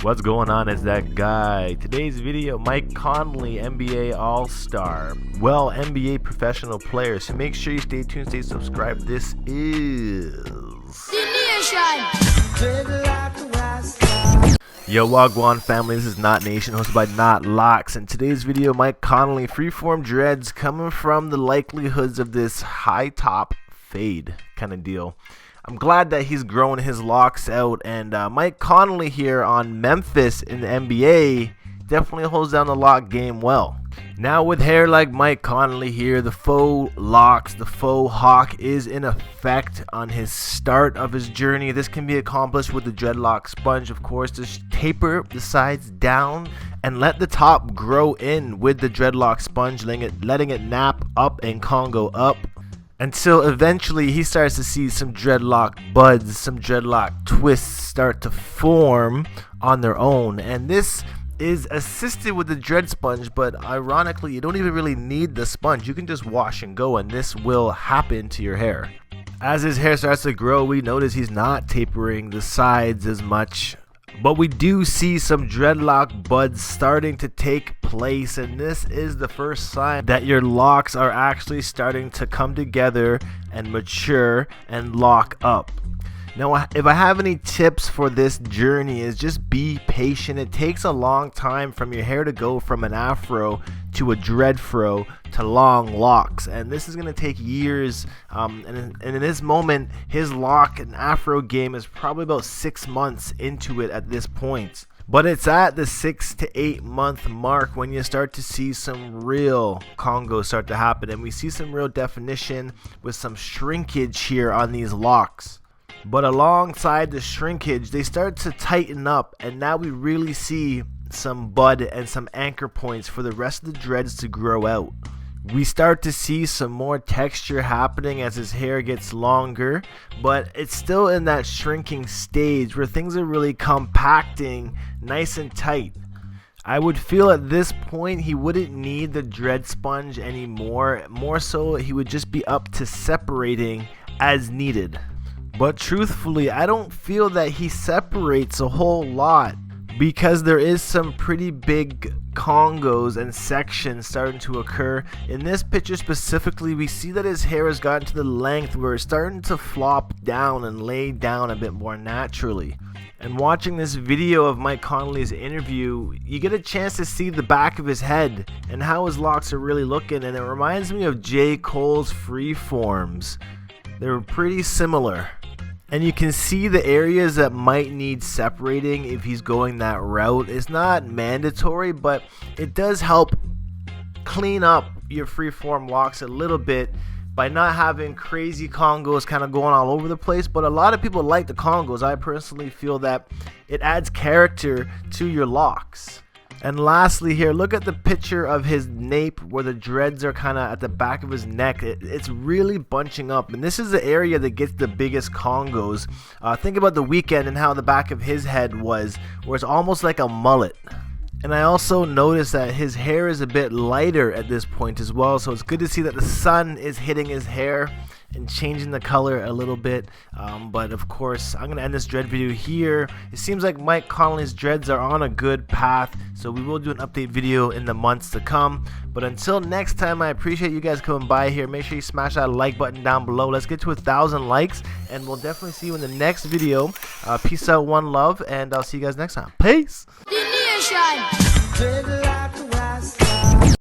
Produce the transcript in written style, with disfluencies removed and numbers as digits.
What's going on? It's that guy. Today's video, Mike Conley, NBA All-Star. Well, NBA professional player. So make sure you stay tuned, stay subscribed. This is Yo, Wagwan family, this is Not Nation, hosted by Knotlocks. In today's video, Mike Conley, Freeform dreads, coming from the likelihoods of this high top fade kind of deal. I'm glad that he's growing his locks out, and Mike Conley here on Memphis in the NBA definitely holds down the lock game well. Now with hair like Mike Conley here, the faux locks, the faux hawk is in effect on his start of his journey. This can be accomplished with the dreadlock sponge, of course. Just taper the sides down and let the top grow in with the dreadlock sponge, letting it nap up and Congo up, until eventually he starts to see some dreadlock buds, some dreadlock twists start to form on their own. And this is assisted with the dread sponge, but ironically you don't even really need the sponge. You can just wash and go and this will happen to your hair. As his hair starts to grow, we notice he's not tapering the sides as much, but we do see some dreadlock buds starting to take place, and this is the first sign that your locks are actually starting to come together and mature and lock up. Now, if I have any tips for this journey, is just be patient. It takes a long time from your hair to go from an afro to a dread fro to long locks, and this is going to take years. And in this moment, his lock and afro game is probably about 6 months into it at this point. But it's at the 6 to 8 month mark when you start to see some real Congos start to happen, and we see some real definition with some shrinkage here on these locks. But alongside the shrinkage, they start to tighten up, and now we really see some bud and some anchor points for the rest of the dreads to grow out. We start to see some more texture happening as his hair gets longer, but it's still in that shrinking stage where things are really compacting nice and tight. I would feel at this point he wouldn't need the dread sponge anymore. More so, he would just be up to separating as needed. But truthfully, I don't feel that he separates a whole lot, because there is some pretty big Congos and sections starting to occur. In this picture specifically, we see that his hair has gotten to the length where it's starting to flop down and lay down a bit more naturally. And watching this video of Mike Conley's interview, you get a chance to see the back of his head and how his locks are really looking, and it reminds me of J. Cole's Freeforms. They're pretty similar. And you can see the areas that might need separating if he's going that route. It's not mandatory, but it does help clean up your freeform locks a little bit by not having crazy Congos kind of going all over the place. But a lot of people like the Congos. I personally feel that it adds character to your locks. And lastly here, look at the picture of his nape where the dreads are kind of at the back of his neck. It's really bunching up, and this is the area that gets the biggest Congos. Think about The Weeknd and how the back of his head was, where it's almost like a mullet. And I also noticed that his hair is a bit lighter at this point as well, so it's good to see that the sun is hitting his hair and changing the color a little bit. But of course, I'm gonna end this dread video here. It seems like Mike Conley's dreads are on a good path, so we will do an update video in the months to come. But until next time, I appreciate you guys coming by here. Make sure you smash that like button down below. Let's get to 1,000 likes, and we'll definitely see you in the next video. Peace out, one love, and I'll see you guys next time. Peace.